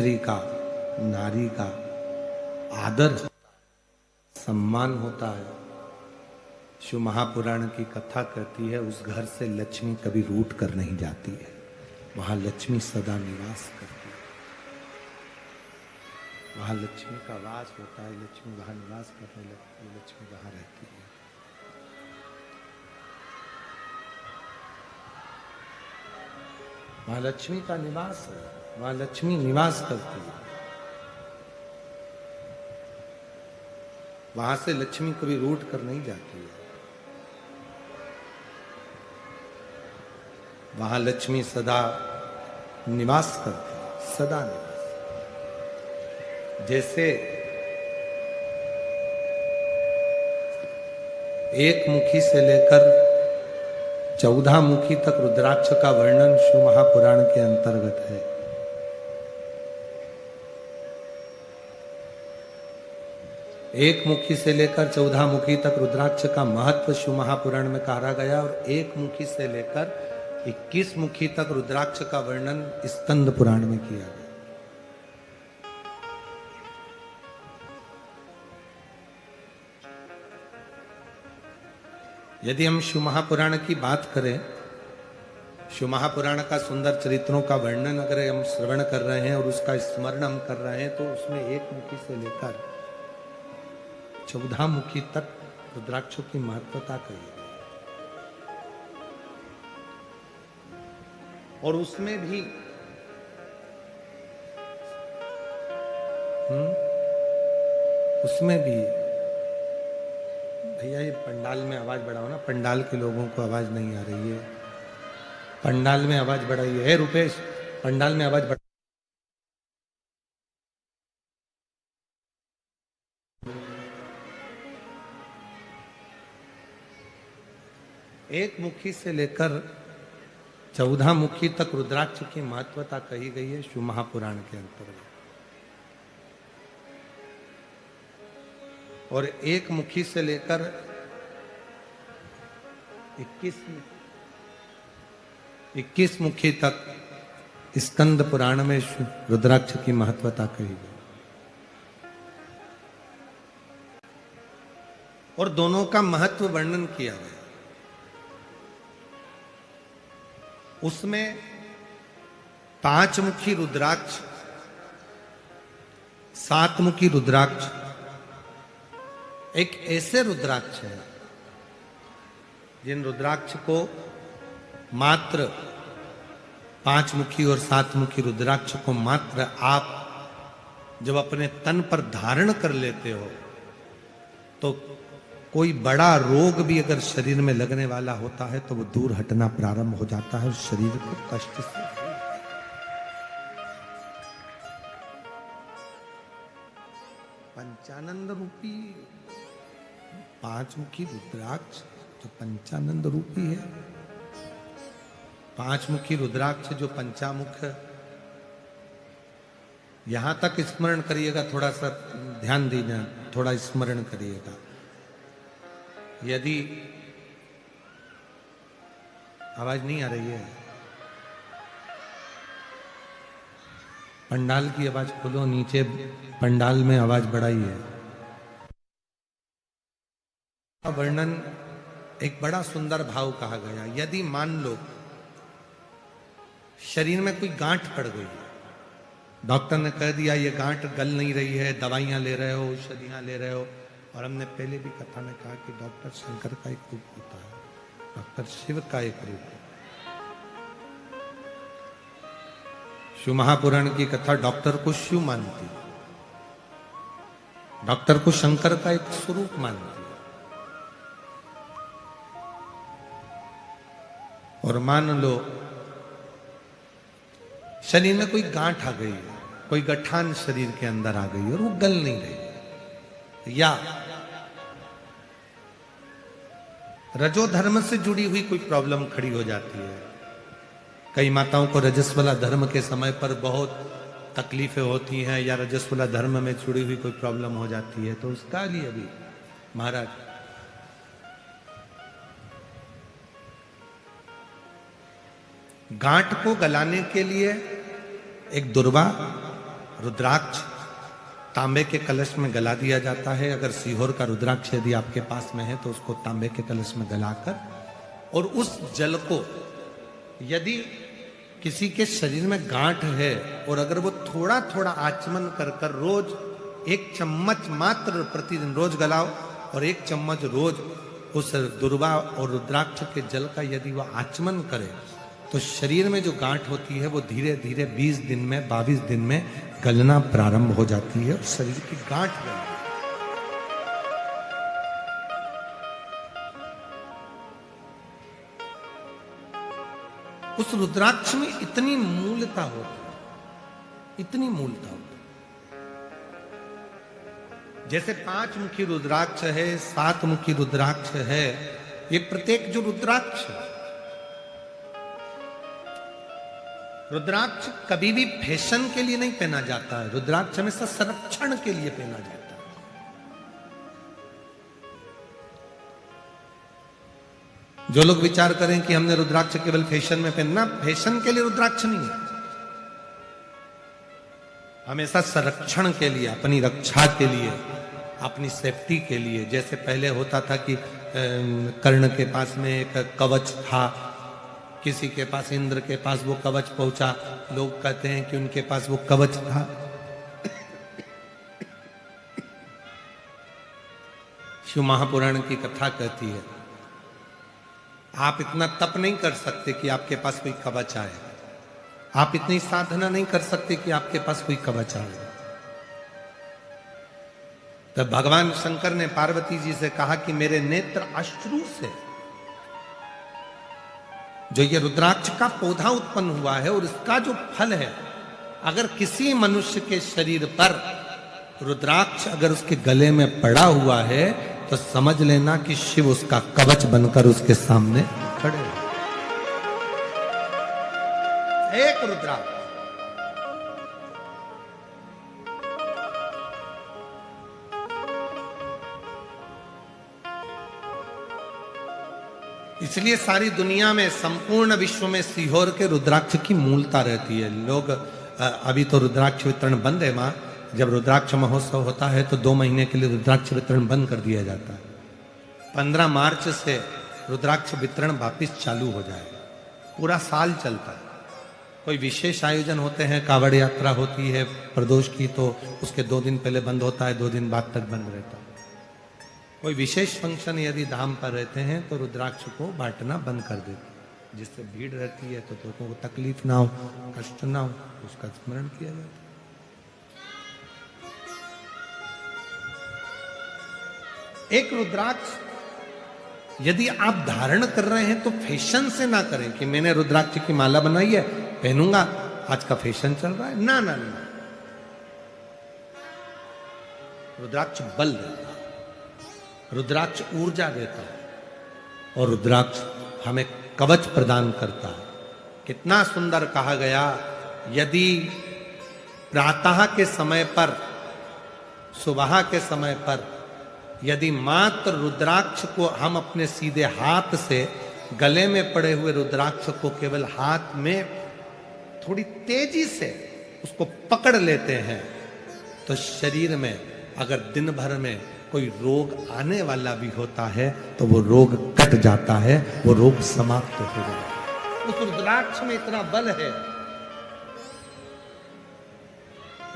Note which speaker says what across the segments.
Speaker 1: स्त्री का, नारी का आदर, सम्मान होता है। शिव महापुराण की कथा कहती है उस घर से लक्ष्मी कभी रूठ कर नहीं जाती है, वहां लक्ष्मी सदा निवास करती है। वहां लक्ष्मी का वास होता है, लक्ष्मी वहां निवास करने लगती है, लक्ष्मी वहां रहती है। वहां लक्ष्मी का निवास है, वहां लक्ष्मी निवास करती है। वहां से लक्ष्मी कभी रूठ कर नहीं जाती है। वहां लक्ष्मी सदा निवास करती है, सदा निवास। जैसे एक मुखी से लेकर 14 मुखी तक रुद्राक्ष का वर्णन शिव महापुराण के अंतर्गत है। एक मुखी से लेकर 14 मुखी तक रुद्राक्ष का महत्व शिव महापुराण में कहा गया और एक मुखी से लेकर 21 मुखी तक रुद्राक्ष का वर्णन स्कंद पुराण में किया गया। यदि हम शिव महापुराण की बात करें, शिव महापुराण का सुंदर चरित्रों का वर्णन अगर हम श्रवण कर रहे हैं और उसका स्मरण हम कर रहे हैं, तो उसमें एक मुखी से लेकर 14 मुखी तक रुद्राक्षों की महत्वता कही गई। और उसमें भी भैया ये पंडाल में आवाज बढ़ाओ ना, पंडाल के लोगों को आवाज नहीं आ रही है। पंडाल में आवाज बढ़ाइए। है रुपेश, पंडाल में आवाज बढ़ा। एक मुखी से लेकर 14 मुखी तक रुद्राक्ष की महत्वता कही गई है शिव महापुराण के अंतर्गत। और एक मुखी से लेकर 21 मुखी तक स्कंद पुराण में रुद्राक्ष की महत्वता कही गई। और दोनों का महत्व वर्णन किया गया। उसमें 5 मुखी रुद्राक्ष, 7 मुखी रुद्राक्ष एक ऐसे रुद्राक्ष है जिन रुद्राक्ष को मात्र 5 मुखी और 7 मुखी रुद्राक्ष को मात्र आप जब अपने तन पर धारण कर लेते हो तो कोई बड़ा रोग भी अगर शरीर में लगने वाला होता है तो वो दूर हटना प्रारंभ हो जाता है, शरीर को कष्ट से। पंचानंद रूपी 5 मुखी रुद्राक्ष जो पंचानंद रूपी है, 5 मुखी रुद्राक्ष जो पंचामुख, यहां तक स्मरण करिएगा, थोड़ा सा ध्यान दीजिए, थोड़ा स्मरण करिएगा। यदि आवाज नहीं आ रही है, पंडाल की आवाज खोलो, नीचे पंडाल में आवाज बढ़ाइए। वर्णन एक बड़ा सुंदर भाव कहा गया। यदि मान लो शरीर में कोई गांठ पड़ गई, डॉक्टर ने कह दिया ये गांठ गल नहीं रही है, दवाइयां ले रहे हो, औषधियां ले रहे हो, और हमने पहले भी कथा में कहा कि डॉक्टर शंकर का एक रूप होता है, डॉक्टर शिव का एक रूप है। शिव महापुराण की कथा डॉक्टर को शिव मानती है, डॉक्टर को शंकर का एक स्वरूप मानती है। और मान लो शरीर में कोई गांठ आ गई, कोई गठान शरीर के अंदर आ गई और वो गल नहीं रही, या रजो धर्म से जुड़ी हुई कोई प्रॉब्लम खड़ी हो जाती है। कई माताओं को रजस्वला धर्म के समय पर बहुत तकलीफें होती हैं, या रजस्वला धर्म में जुड़ी हुई कोई प्रॉब्लम हो जाती है, तो उसका लिए अभी महाराज गांठ को गलाने के लिए एक दुर्वा रुद्राक्ष तांबे के कलश में गला दिया जाता है। अगर सीहोर का रुद्राक्ष यदि आपके पास में है तो उसको तांबे के कलश में गलाकर, और उस जल को यदि किसी के शरीर में गांठ है और अगर वो थोड़ा थोड़ा आचमन कर कर रोज 1 चम्मच मात्र प्रतिदिन रोज गलाओ, और 1 चम्मच रोज उस दुर्वा और रुद्राक्ष के जल का यदि वह आचमन करे तो शरीर में जो गांठ होती है वो धीरे धीरे 20 दिन में 22 दिन में गलना प्रारंभ हो जाती है और शरीर की गांठ गलती। उस रुद्राक्ष में इतनी मूलता होती है, इतनी मूलता होती है। जैसे 5 मुखी रुद्राक्ष है, 7 मुखी रुद्राक्ष है, ये प्रत्येक जो रुद्राक्ष है, रुद्राक्ष कभी भी फैशन के लिए नहीं पहना जाता है। रुद्राक्ष हमेशा संरक्षण के लिए पहना जाता है। जो लोग विचार करें कि हमने रुद्राक्ष केवल फैशन में पहनना, फैशन के लिए रुद्राक्ष नहीं है, हमेशा संरक्षण के लिए, अपनी रक्षा के लिए, अपनी सेफ्टी के लिए। जैसे पहले होता था कि कर्ण के पास में एक कवच था, किसी के पास इंद्र के पास वो कवच पहुंचा, लोग कहते हैं कि उनके पास वो कवच था। शिव महापुराण की कथा कहती है आप इतना तप नहीं कर सकते कि आपके पास कोई कवच आए, आप इतनी साधना नहीं कर सकते कि आपके पास कोई कवच आए। तब भगवान शंकर ने पार्वती जी से कहा कि मेरे नेत्र अश्रु से जो ये रुद्राक्ष का पौधा उत्पन्न हुआ है और इसका जो फल है, अगर किसी मनुष्य के शरीर पर रुद्राक्ष अगर उसके गले में पड़ा हुआ है तो समझ लेना कि शिव उसका कवच बनकर उसके सामने खड़े हैं। एक रुद्राक्ष इसलिए सारी दुनिया में, संपूर्ण विश्व में सीहोर के रुद्राक्ष की मूलता रहती है। लोग अभी तो रुद्राक्ष वितरण बंद है मां, जब रुद्राक्ष महोत्सव होता है तो 2 महीने के लिए रुद्राक्ष वितरण बंद कर दिया जाता है। 15 मार्च से रुद्राक्ष वितरण वापिस चालू हो जाएगा, पूरा साल चलता है। कोई विशेष आयोजन होते हैं, कावड़ यात्रा होती है प्रदोष की, तो उसके 2 दिन पहले बंद होता है, 2 दिन बाद तक बंद रहता है। कोई विशेष फंक्शन यदि धाम पर रहते हैं तो रुद्राक्ष को बांटना बंद कर देते हैं, जिससे भीड़ रहती है तो लोगों को तकलीफ ना हो, कष्ट ना हो, उसका स्मरण किया जाता है। एक रुद्राक्ष यदि आप धारण कर रहे हैं तो फैशन से ना करें कि मैंने रुद्राक्ष की माला बनाई है पहनूंगा, आज का फैशन चल रहा है। ना ना ना, रुद्राक्ष बल देता है, रुद्राक्ष ऊर्जा देता है और रुद्राक्ष हमें कवच प्रदान करता है। कितना सुंदर कहा गया, यदि प्रातः के समय पर, सुबह के समय पर यदि मात्र रुद्राक्ष को हम अपने सीधे हाथ से गले में पड़े हुए रुद्राक्ष को केवल हाथ में थोड़ी तेजी से उसको पकड़ लेते हैं तो शरीर में अगर दिन भर में कोई रोग आने वाला भी होता है तो वो रोग कट जाता है, वो रोग समाप्त हो जाता है। उस रुद्राक्ष में इतना बल है,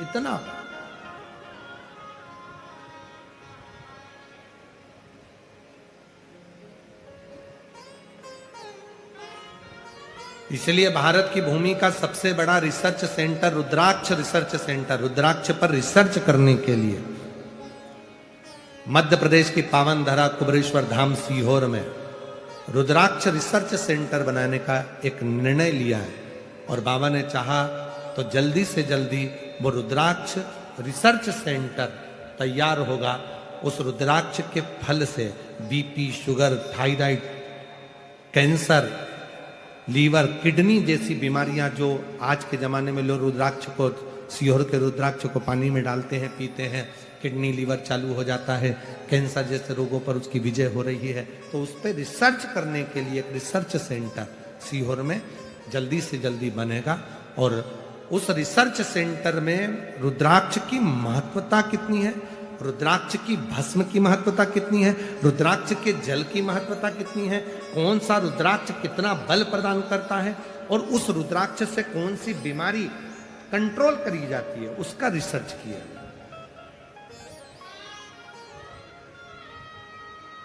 Speaker 1: इतना। इसलिए भारत की भूमि का सबसे बड़ा रिसर्च सेंटर रुद्राक्ष रिसर्च सेंटर, रुद्राक्ष पर रिसर्च करने के लिए मध्य प्रदेश की पावन धरा कुबरेश्वर धाम सीहोर में रुद्राक्ष रिसर्च सेंटर बनाने का एक निर्णय लिया है। और बाबा ने चाहा तो जल्दी से जल्दी वो रुद्राक्ष रिसर्च सेंटर तैयार होगा। उस रुद्राक्ष के फल से BP, sugar, thyroid, cancer, liver, kidney जैसी बीमारियां जो आज के जमाने में लोग रुद्राक्ष को, सीहोर के रुद्राक्ष को पानी में डालते हैं, पीते हैं, किडनी लीवर चालू हो जाता है, कैंसर जैसे रोगों पर उसकी विजय हो रही है। तो उस पर रिसर्च करने के लिए एक रिसर्च सेंटर सीहोर में जल्दी से जल्दी बनेगा। और उस रिसर्च सेंटर में रुद्राक्ष की महत्वता कितनी है, रुद्राक्ष की भस्म की महत्वता कितनी है, रुद्राक्ष के जल की महत्वता कितनी है, कौन सा रुद्राक्ष कितना बल प्रदान करता है, और उस रुद्राक्ष से कौन सी बीमारी कंट्रोल करी जाती है, उसका रिसर्च किया।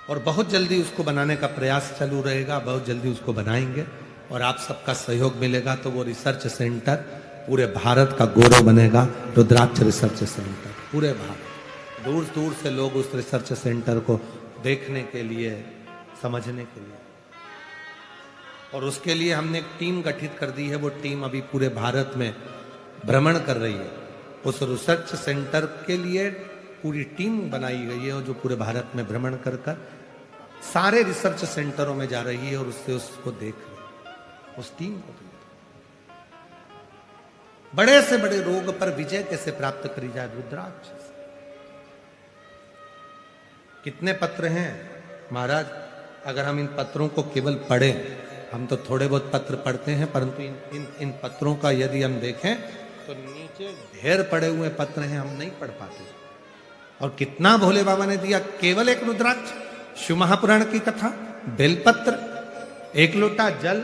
Speaker 1: और बहुत जल्दी उसको बनाने का प्रयास चालू रहेगा, बहुत जल्दी उसको बनाएंगे और आप सबका सहयोग मिलेगा तो वो रिसर्च सेंटर पूरे भारत का गौरव बनेगा। रुद्राक्ष रिसर्च सेंटर पूरे भारत, दूर दूर से लोग उस रिसर्च सेंटर को देखने के लिए, समझने के लिए, और उसके लिए हमने एक टीम गठित कर दी है। वो टीम अभी पूरे भारत में भ्रमण कर रही है। उस रिसर्च सेंटर के लिए पूरी टीम बनाई गई है और जो पूरे भारत में भ्रमण कर कर सारे रिसर्च सेंटरों में जा रही है और उससे उसको देख रही है, उस टीम को देख। बड़े से बड़े रोग पर विजय कैसे प्राप्त करी जाए, रुद्राक्ष से। कितने पत्र हैं महाराज, अगर हम इन पत्रों को केवल पढ़ें, हम तो थोड़े बहुत पत्र पढ़ते हैं, परंतु इन पत्रों का यदि हम देखें तो नीचे ढेर पड़े हुए पत्र हैं, हम नहीं पढ़ पाते। और कितना भोले बाबा ने दिया, केवल एक रुद्राक्ष, शिव महापुराण की कथा, बेलपत्र, एक लोटा जल,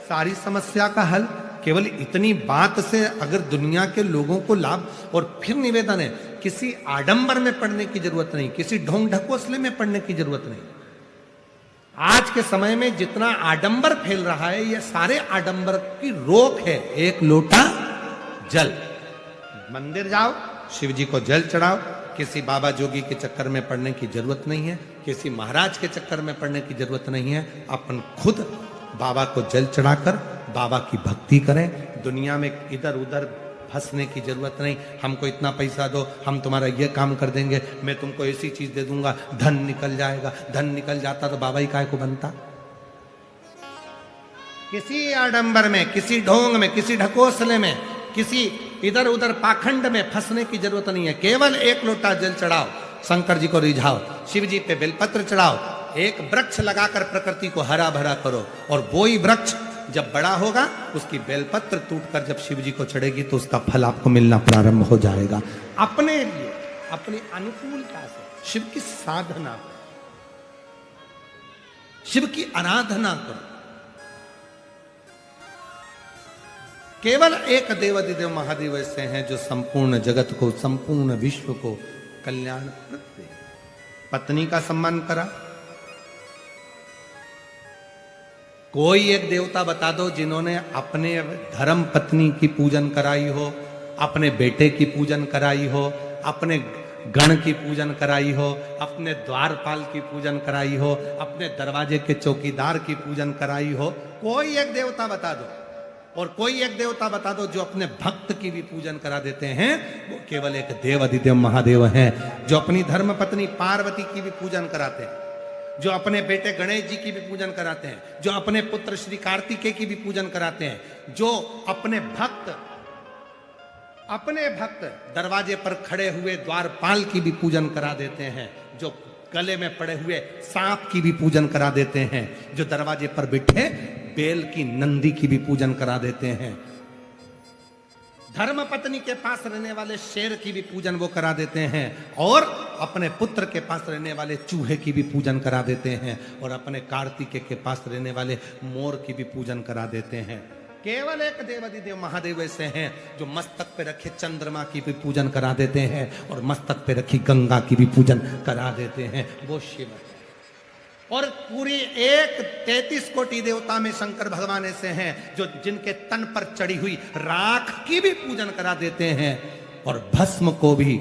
Speaker 1: सारी समस्या का हल। केवल इतनी बात से अगर दुनिया के लोगों को लाभ। और फिर निवेदन है, किसी आडंबर में पढ़ने की जरूरत नहीं, किसी ढोंग ढकोसले में पढ़ने की जरूरत नहीं। आज के समय में जितना आडंबर फैल रहा है, ये सारे आडंबर की रोक है। एक लोटा जल, मंदिर जाओ, शिव जी को जल चढ़ाओ। किसी बाबा जोगी के चक्कर में पढ़ने की जरूरत नहीं है, किसी महाराज के चक्कर में पढ़ने की जरूरत नहीं है। अपन खुद बाबा को जल चढ़ाकर बाबा की भक्ति करें। दुनिया में इधर उधर फंसने की जरूरत नहीं। हमको इतना पैसा दो, हम तुम्हारा ये काम कर देंगे, मैं तुमको ऐसी चीज दे दूंगा, धन निकल जाएगा। धन निकल जाता तो बाबा ही काय को बनता। किसी आडंबर में, किसी ढोंग में, किसी ढकोसले में, किसी इधर उधर पाखंड में फंसने की जरूरत नहीं है। केवल एक लोटा जल चढ़ाओ, शंकर जी को रिझाओ, शिव जी पे बेलपत्र चढ़ाओ, एक वृक्ष लगाकर प्रकृति को हरा भरा करो। और वही वृक्ष जब बड़ा होगा, उसकी बेलपत्र टूटकर जब शिव जी को चढ़ेगी तो उसका फल आपको मिलना प्रारंभ हो जाएगा। अपने लिए, अपनी अनुकूलता से शिव की साधना करो, शिव की आराधना करो। केवल एक देवाधिदेव महादेव ऐसे हैं जो संपूर्ण जगत को, संपूर्ण विश्व को कल्याण करते। पत्नी का सम्मान करा। कोई एक देवता बता दो जिन्होंने अपने धर्म पत्नी की पूजन कराई हो, अपने बेटे की पूजन कराई हो, अपने गण की पूजन कराई हो, अपने द्वारपाल की पूजन कराई हो, अपने दरवाजे के चौकीदार की पूजन कराई हो। कोई एक देवता बता दो। और कोई एक देवता बता दो जो अपने भक्त की भी पूजन करा देते हैं। वो केवल एक देवाधिदेव महादेव हैं, जो अपनी धर्म पत्नी पार्वती की भी पूजन कराते हैं, जो अपने बेटे गणेश जी की भी पूजन कराते हैं, जो अपने पुत्र श्री कार्तिकेय की भी पूजन कराते हैं, जो अपने भक्त दरवाजे पर खड़े हुए द्वारपाल की भी पूजन करा देते हैं, जो गले में पड़े हुए सांप की भी पूजन करा देते हैं, जो दरवाजे पर बैठे बेल की नंदी की भी पूजन करा देते हैं, धर्म पत्नी के पास रहने वाले शेर की भी पूजन वो करा देते हैं, और अपने पुत्र के पास रहने वाले चूहे की भी पूजन करा देते हैं, और अपने कार्तिकेय के पास रहने वाले मोर की भी पूजन करा देते हैं। केवल एक देवाधिदेव महादेव ऐसे हैं जो मस्तक पे रखे चंद्रमा की भी पूजन करा देते हैं, और मस्तक पे रखी गंगा की भी पूजन करा देते हैं। वो शिव है। और पूरी 33 कोटि देवता में शंकर भगवान ऐसे हैं जो जिनके तन पर चढ़ी हुई राख की भी पूजन करा देते हैं, और भस्म को भी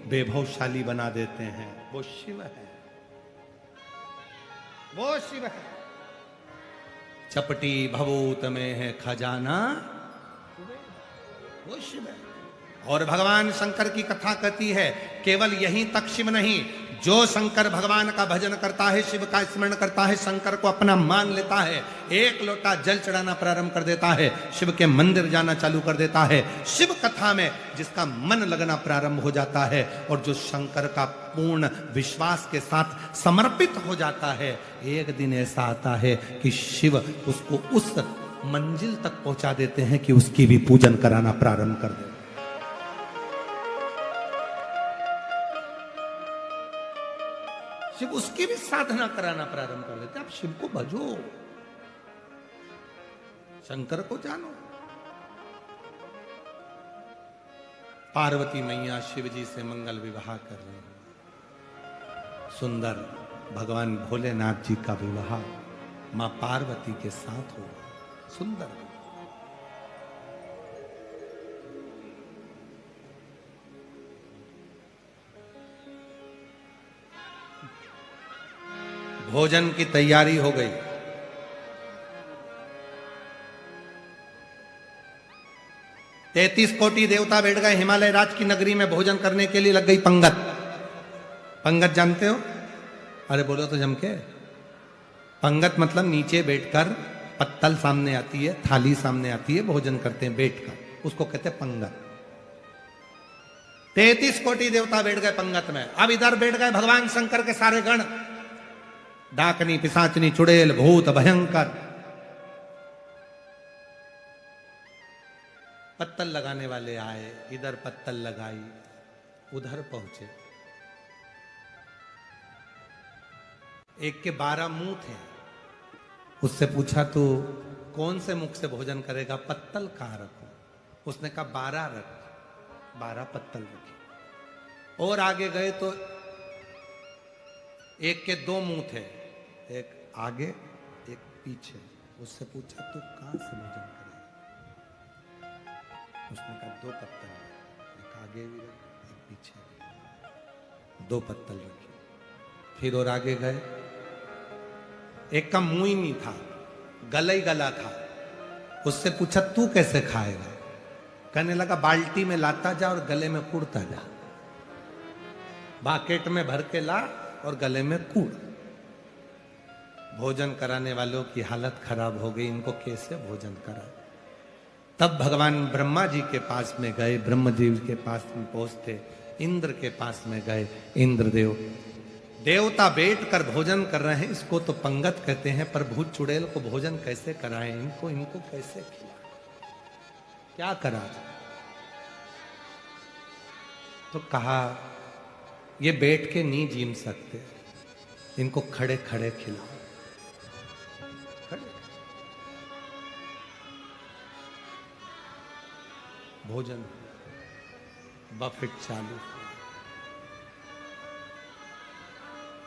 Speaker 1: वैभवशाली बना देते हैं। वो शिव है, वो शिव है। चपटी भभूत में है खजाना, वो शिव है। और भगवान शंकर की कथा कहती है, केवल यहीं तक शिव नहीं, जो शंकर भगवान का भजन करता है, शिव का स्मरण करता है, शंकर को अपना मान लेता है, एक लोटा जल चढ़ाना प्रारंभ कर देता है, शिव के मंदिर जाना चालू कर देता है, शिव कथा में जिसका मन लगना प्रारंभ हो जाता है, और जो शंकर का पूर्ण विश्वास के साथ समर्पित हो जाता है, एक दिन ऐसा आता है कि शिव उसको उस मंजिल तक पहुंचा देते हैं कि उसकी भी पूजन कराना प्रारंभ कर दे। शिव उसकी भी साधना कराना प्रारंभ कर देते। आप शिव को भजो, शंकर को जानो। पार्वती मैया शिव जी से मंगल विवाह कर रहे हैं। सुंदर भगवान भोलेनाथ जी का विवाह मां पार्वती के साथ हो। सुंदर भोजन की तैयारी हो गई। तैतीस कोटि देवता बैठ गए हिमालय राज की नगरी में। भोजन करने के लिए लग गई पंगत। पंगत जानते हो? अरे बोलो तो जम के। पंगत मतलब नीचे बैठकर, पत्तल सामने आती है, थाली सामने आती है, भोजन करते हैं बैठकर, उसको कहते हैं पंगत। 33 कोटि देवता बैठ गए पंगत में। अब इधर बैठ गए भगवान शंकर के सारे गण, डाकनी, पिशाचनी, चुड़ैल, भूत, भयंकर। पत्तल लगाने वाले आए, इधर पत्तल लगाई, उधर पहुंचे। एक के 12 मुंह थे। उससे पूछा तू कौन से मुख से भोजन करेगा? पत्तल कहां रखो? उसने कहा 12 रख। 12 पत्तल रखे। और आगे गए तो एक के 2 मुंह थे, एक आगे एक पीछे। उससे पूछा तू कहां से भोजन करेगा? उसने कहा 2 पत्तल, एक आगे भी रख, एक पीछे भी। 2 पत्तल रखे। फिर और आगे गए, एक का मुंह ही नहीं था, गला ही गला था। उससे पूछा तू कैसे खाएगा? कहने लगा बाल्टी में लाता जा और गले में कूड़ता जा। बाकेट में भर के ला और गले में कूड़। भोजन कराने वालों की हालत खराब हो गई, इनको कैसे भोजन करा। तब भगवान ब्रह्मा जी के पास में गए। ब्रह्म जी के पास में पहुंचते, इंद्र के पास में गए। इंद्रदेव, देवता बैठ कर भोजन कर रहे हैं, इसको तो पंगत कहते हैं, पर भूत चुड़ैल को भोजन कैसे कराएं? इनको कैसे खिलाएं? क्या करा? तो कहा ये बैठ के नहीं जीम सकते, इनको खड़े खड़े खिलाओ। खड़े भोजन बफेट चालू।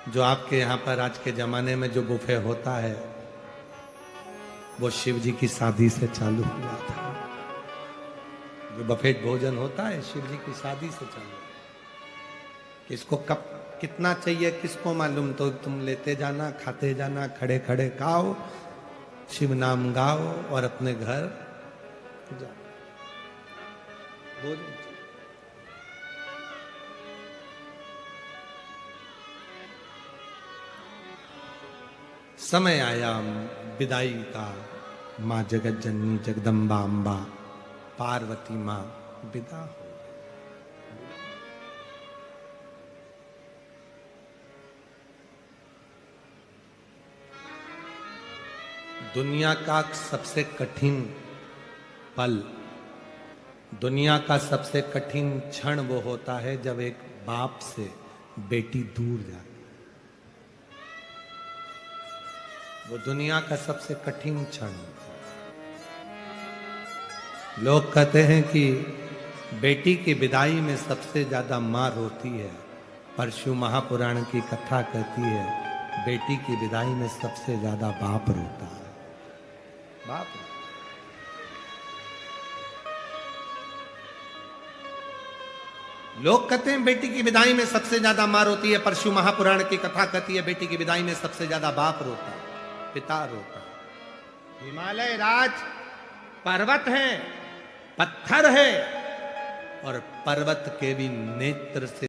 Speaker 1: जो आपके यहां पर आज के जमाने में जो बुफे होता है, वो शिव जी की शादी से चालू हुआ था। जो बफेट भोजन होता है शिव जी की शादी से चालू। किसको कब कितना चाहिए किसको मालूम, तो तुम लेते जाना, खाते जाना, खड़े खड़े खाओ, शिव नाम गाओ और अपने घर जाओ। भोजन समय आया विदाई का। मां जगत जननी जगदम्बा अम्बा पार्वती मां विदा हो। दुनिया का सबसे कठिन पल, दुनिया का सबसे कठिन क्षण वो होता है जब एक बाप से बेटी दूर जाती। वो दुनिया का सबसे कठिन क्षण। लोग कहते हैं कि बेटी की विदाई में सबसे ज्यादा मां रोती है, पर शिव महापुराण की कथा कहती है बेटी की विदाई में सबसे ज्यादा बाप रोता है। बाप लोग कहते हैं बेटी की विदाई में सबसे ज्यादा मां रोती है, पर शिव महापुराण की कथा कहती है बेटी की विदाई में सबसे ज्यादा बाप रोता है, पिता रोता है। हिमालय राज पर्वत है, पत्थर है, और पर्वत के भी नेत्र से